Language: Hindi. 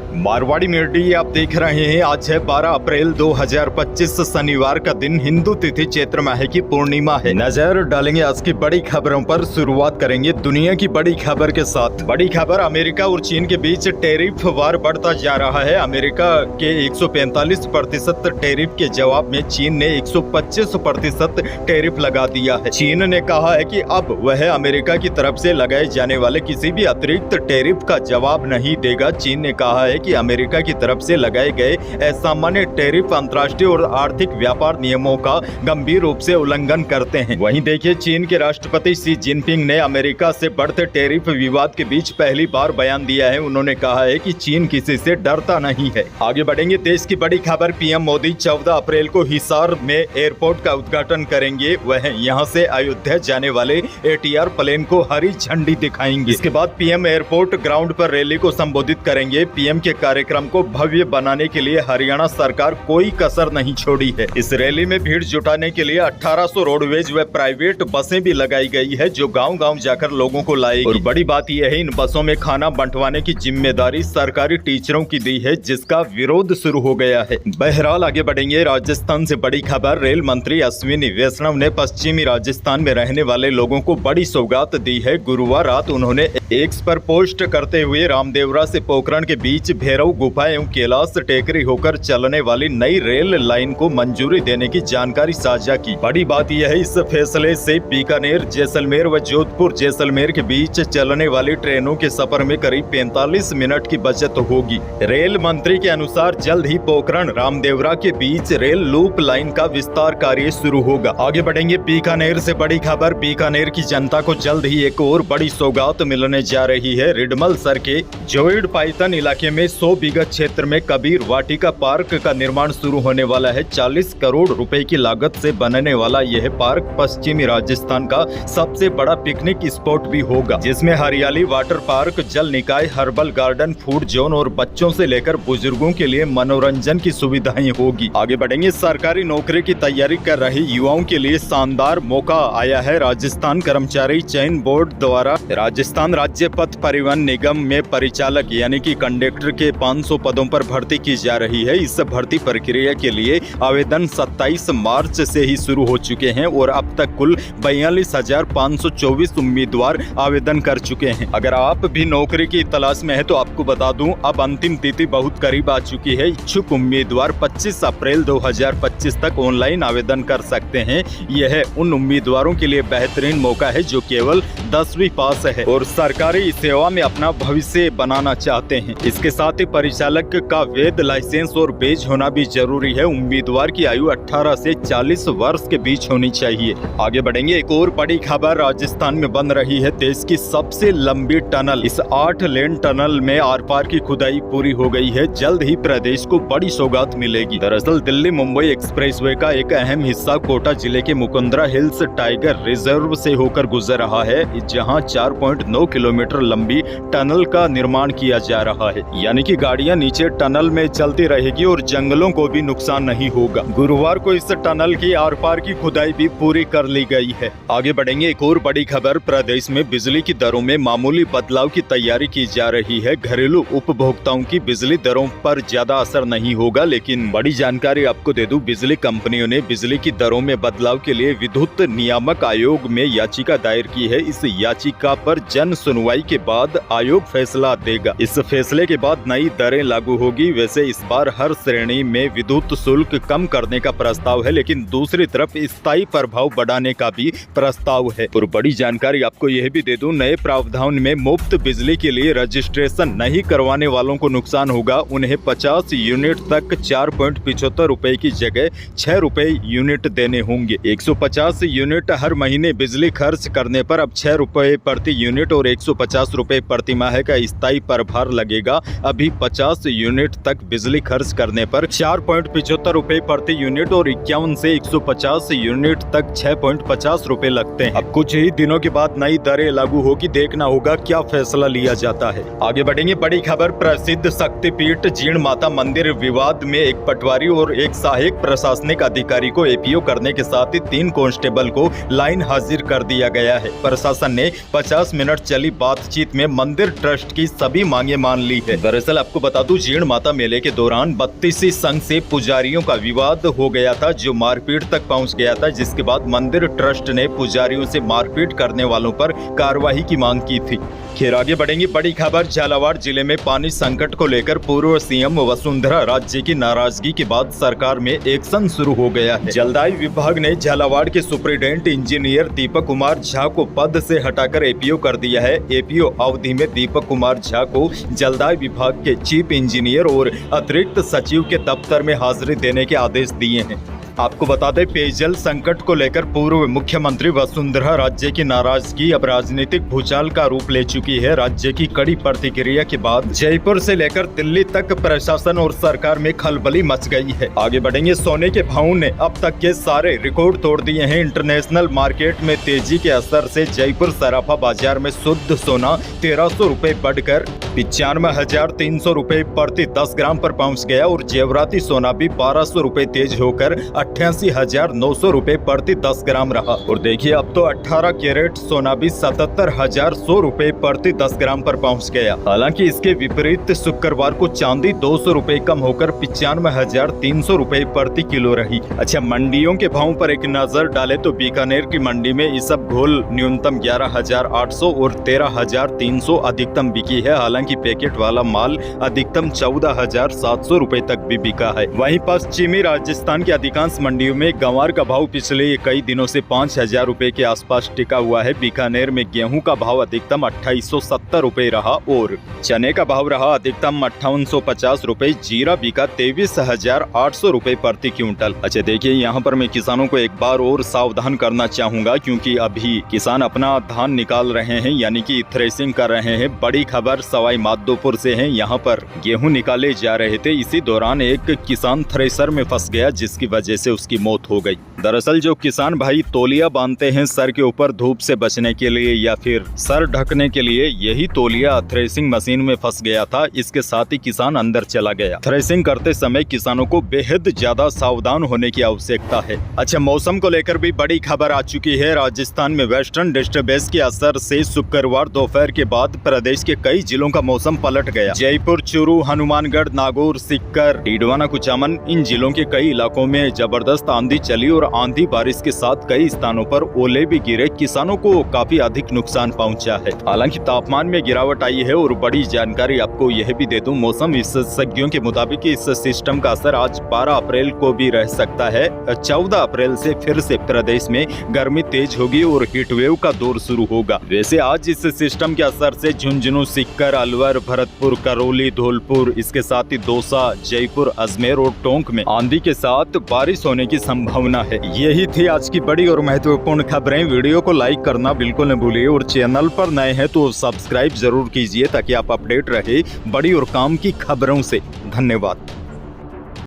मारवाड़ी मीडिया आप देख रहे हैं। आज है 12 अप्रैल 2025 शनिवार का दिन, हिंदू तिथि चैत्र माह की पूर्णिमा है। नजर डालेंगे आज की बड़ी खबरों पर। शुरुआत करेंगे दुनिया की बड़ी खबर के साथ। बड़ी खबर, अमेरिका और चीन के बीच टैरिफ वार बढ़ता जा रहा है। अमेरिका के 145% टैरिफ के जवाब में चीन ने 125% टैरिफ लगा दिया है। चीन ने कहा है कि अब वह अमेरिका की तरफ से लगाए जाने वाले किसी भी अतिरिक्त टैरिफ का जवाब नहीं देगा। चीन ने कहा है कि अमेरिका की तरफ से लगाए गए असामान्य टैरिफ अंतर्राष्ट्रीय और आर्थिक व्यापार नियमों का गंभीर रूप से उल्लंघन करते हैं। वहीं देखिए, चीन के राष्ट्रपति शी जिनपिंग ने अमेरिका से बढ़ते टैरिफ विवाद के बीच पहली बार बयान दिया है। उन्होंने कहा है कि चीन किसी से डरता नहीं है। आगे बढ़ेंगे, देश की बड़ी खबर, पीएम मोदी 14 अप्रैल को हिसार में एयरपोर्ट का उद्घाटन करेंगे। वह यहां से अयोध्या जाने वाले ATR प्लेन को हरी झंडी दिखाएंगे। इसके बाद पीएम एयरपोर्ट ग्राउंड पर रैली को संबोधित करेंगे। पीएम के कार्यक्रम को भव्य बनाने के लिए हरियाणा सरकार कोई कसर नहीं छोड़ी है। इस रैली में भीड़ जुटाने के लिए 1800 रोडवेज व प्राइवेट बसें भी लगाई गई है, जो गांव-गांव जाकर लोगों को लाएगी। और बड़ी बात यह है, इन बसों में खाना बंटवाने की जिम्मेदारी सरकारी टीचरों की दी है, जिसका विरोध शुरू हो गया है। बहरहाल आगे बढ़ेंगे, राजस्थान से बड़ी खबर, रेल मंत्री अश्विनी वैष्णव ने पश्चिमी राजस्थान में रहने वाले लोगों को बड़ी सौगात दी है। गुरुवार रात उन्होंने एक्स पर पोस्ट करते हुए रामदेवरा से पोखरण के बीच भैरव गुफा एवं कैलाश टेकरी होकर चलने वाली नई रेल लाइन को मंजूरी देने की जानकारी साझा की। बड़ी बात यह है, इस फैसले से बीकानेर जैसलमेर व जोधपुर जैसलमेर के बीच चलने वाली ट्रेनों के सफर में करीब 45 मिनट की बचत होगी। रेल मंत्री के अनुसार जल्द ही पोखरण रामदेवरा के बीच रेल लूप लाइन का विस्तार कार्य शुरू होगा। आगे बढ़ेंगे, बीकानेर से बड़ी खबर, बीकानेर की जनता को जल्द ही एक और बड़ी सौगात मिलने जा रही है। रिडमल सर के जोइड पाइथन इलाके में 100 बीघा क्षेत्र में कबीर वाटिका पार्क का निर्माण शुरू होने वाला है। 40 करोड़ रुपए की लागत से बनने वाला यह पार्क पश्चिमी राजस्थान का सबसे बड़ा पिकनिक स्पॉट भी होगा, जिसमें हरियाली, वाटर पार्क, जल निकाय, हर्बल गार्डन, फूड जोन और बच्चों से लेकर बुजुर्गों के लिए मनोरंजन की सुविधाएं होगी। आगे बढ़ेंगे, सरकारी नौकरी की तैयारी कर रही युवाओं के लिए शानदार मौका आया है। राजस्थान कर्मचारी चयन बोर्ड द्वारा राजस्थान राज्य पथ परिवहन निगम में परिचालक यानी कि कंडक्टर के 500 पदों पर भर्ती की जा रही है। इस भर्ती प्रक्रिया के लिए आवेदन 27 मार्च से ही शुरू हो चुके हैं और अब तक कुल 42,524 उम्मीदवार आवेदन कर चुके हैं। अगर आप भी नौकरी की तलाश में है तो आपको बता दूं, अब अंतिम तिथि बहुत करीब आ चुकी है। इच्छुक उम्मीदवार 25 अप्रैल 2025 तक ऑनलाइन आवेदन कर सकते हैं। यह उन उम्मीदवारों के लिए बेहतरीन मौका है जो केवल 10वीं पास है और सरकारी सेवा में अपना भविष्य बनाना चाहते हैं। इसके साथ ही परिचालक का वैध लाइसेंस और बेज होना भी जरूरी है। उम्मीदवार की आयु 18 से 40 वर्ष के बीच होनी चाहिए। आगे बढ़ेंगे, एक और बड़ी खबर, राजस्थान में बन रही है देश की सबसे लंबी टनल। इस 8 लेन टनल में आर पार की खुदाई पूरी हो गई है। जल्द ही प्रदेश को बड़ी सौगात मिलेगी। दरअसल दिल्ली मुंबई एक्सप्रेसवे का एक अहम हिस्सा कोटा जिले के मुकुंदरा हिल्स टाइगर रिजर्व से होकर गुजर रहा है, जहां 4.9 किलोमीटर लंबी टनल का निर्माण किया जा रहा है। यानी कि गाड़ियां नीचे टनल में चलती रहेगी और जंगलों को भी नुकसान नहीं होगा। गुरुवार को इस टनल की आर पार की खुदाई भी पूरी कर ली गई है। आगे बढ़ेंगे, एक और बड़ी खबर, प्रदेश में बिजली की दरों में मामूली बदलाव की तैयारी की जा रही है। घरेलू उपभोक्ताओं की बिजली दरों पर ज्यादा असर नहीं होगा, लेकिन बड़ी जानकारी आपको दे दूं, बिजली कंपनियों ने बिजली की दरों में बदलाव के लिए विद्युत नियामक आयोग में याचिका दायर की है। इस याचिका पर जन सुनवाई के बाद आयोग फैसला देगा। इस फैसले के बाद नई दरें लागू होगी। वैसे इस बार हर श्रेणी में विद्युत शुल्क कम करने का प्रस्ताव है, लेकिन दूसरी तरफ स्थायी प्रभाव बढ़ाने का भी प्रस्ताव है। और बड़ी जानकारी आपको यह भी दे दूं, नए प्रावधान में मुफ्त बिजली के लिए रजिस्ट्रेशन नहीं करवाने वालों को नुकसान होगा। उन्हें 50 यूनिट तक 4.75 रुपए की जगह 6 रुपए यूनिट देने होंगे। 150 यूनिट हर महीने बिजली खर्च करने पर अब 6 रुपए प्रति यूनिट और 150 रुपए प्रति माह का स्थायी प्रभार लगेगा। अभी 50 यूनिट तक बिजली खर्च करने पर 4.75 रुपए प्रति यूनिट और 51 से 150 यूनिट तक 6.50 रुपए लगते हैं। अब कुछ ही दिनों के बाद नई दरें लागू होगी, देखना होगा क्या फैसला लिया जाता है। आगे बढ़ेंगे, बड़ी खबर, प्रसिद्ध शक्तिपीठ जीण माता मंदिर विवाद में एक पटवारी और एक सहायक प्रशासनिक अधिकारी को एपीओ करने के साथ ही 3 कांस्टेबल को लाइन हाजिर कर दिया गया है। प्रशासन ने 50 मिनट चली चली बातचीत में मंदिर ट्रस्ट की सभी मांगे मान ली है। दरअसल आपको बता दूं, जीण माता मेले के दौरान 32 संघ से पुजारियों का विवाद हो गया था, जो मारपीट तक पहुंच गया था, जिसके बाद मंदिर ट्रस्ट ने पुजारियों से मारपीट करने वालों पर कार्रवाई की मांग की थी। खैर आगे बढ़ेंगे, बड़ी खबर। झालावाड़ जिले में पानी संकट को लेकर पूर्व सीएम वसुंधरा राजे की नाराजगी के बाद सरकार में एक्शन शुरू हो गया है। जलदाय विभाग ने झालावाड़ के सुपरिटेंडेंट इंजीनियर दीपक कुमार झा को पद से हटाकर एपीओ कर दिया है। एपीओ अवधि में दीपक कुमार झा को जलदाय विभाग के चीफ इंजीनियर और अतिरिक्त सचिव के दफ्तर में हाजिरी देने के आदेश दिए हैं। आपको बता दें, पेयजल संकट को लेकर पूर्व मुख्यमंत्री वसुंधरा राजे की नाराजगी अब राजनीतिक भूचाल का रूप ले चुकी है। राज्य की कड़ी प्रतिक्रिया के बाद जयपुर से लेकर दिल्ली तक प्रशासन और सरकार में खलबली मच गई है। आगे बढ़ेंगे, सोने के भाव ने अब तक के सारे रिकॉर्ड तोड़ दिए हैं। इंटरनेशनल मार्केट में तेजी के असर से जयपुर सराफा बाजार में शुद्ध सोना 1300 रुपए बढ़कर 95,300 रुपए प्रति 10 ग्राम पर पहुंच गया और जेवराती सोना भी 1200 रुपए तेज होकर 88,900 रुपए प्रति 10 ग्राम रहा। और देखिए, अब तो 18 कैरेट सोना भी 77,100 रुपए प्रति 10 ग्राम पर पहुंच गया। हालांकि इसके विपरीत शुक्रवार को चांदी 200 रुपए कम होकर 95,300 रुपए प्रति किलो रही। अच्छा, मंडियों के भाव पर एक नजर डाले तो बीकानेर की मंडी में इसबगोल न्यूनतम 11,800 और 13,300 अधिकतम बिकी है। हालांकि पैकेट वाला माल अधिकतम 14,700 रुपए तक भी बिका है। वहीं पश्चिमी राजस्थान के अधिकांश मंडियों में गंवार का भाव पिछले कई दिनों से 5,000 रुपए के आसपास टिका हुआ है। बीकानेर में गेहूं का भाव अधिकतम 2870 रुपए रहा और चने का भाव रहा अधिकतम 5850 रुपए। जीरा बिका 23,800 रुपए प्रति क्विंटल। अच्छा देखिए, यहाँ पर मैं किसानों को एक बार और सावधान करना चाहूंगा, क्योंकि अभी किसान अपना धान निकाल रहे हैं, यानी कि थ्रेसिंग कर रहे हैं। बड़ी खबर सवाई माधोपुर से है। यहाँ पर गेहूं निकाले जा रहे थे, इसी दौरान एक किसान थ्रेसर में फंस गया, जिसकी वजह से उसकी मौत हो गई। दरअसल जो किसान भाई तौलिया बांधते हैं सर के ऊपर धूप से बचने के लिए या फिर सर ढकने के लिए, यही तौलिया थ्रेसिंग मशीन में फंस गया था। इसके साथ ही किसान अंदर चला गया। थ्रेसिंग करते समय किसानों को बेहद ज्यादा सावधान होने की आवश्यकता है। अच्छा, मौसम को लेकर भी बड़ी खबर आ चुकी है। राजस्थान में वेस्टर्न डिस्टर्बेंस के असर से शुक्रवार दोपहर के बाद प्रदेश के कई जिलों का मौसम पलट गया। जयपुर, चूरू, हनुमानगढ़, नागौर, सीकर, डीडवाना, कुचामन, इन जिलों के कई इलाकों में जबरदस्त आंधी चली और आंधी बारिश के साथ कई स्थानों पर ओले भी गिरे। किसानों को काफी अधिक नुकसान पहुंचा है। हालांकि तापमान में गिरावट आई है। और बड़ी जानकारी आपको यह भी दे दूं, मौसम विशेषज्ञों के मुताबिक इस सिस्टम का असर आज 12 अप्रैल को भी रह सकता है। 14 अप्रैल से फिर से प्रदेश में गर्मी तेज होगी और हीटवेव का दौर शुरू होगा। वैसे आज इस सिस्टम के असर से झुंझुनू, सीकर, अलवर, भरतपुर, करौली, धौलपुर, इसके साथ ही दौसा, जयपुर, अजमेर और टोंक में आंधी के साथ बारिश होने की संभावना है। यही थी आज की बड़ी और महत्वपूर्ण खबरें। वीडियो को लाइक करना बिल्कुल न भूलिए और चैनल पर नए हैं तो सब्सक्राइब जरूर कीजिए, ताकि आप अपडेट रहे बड़ी और काम की खबरों से। धन्यवाद।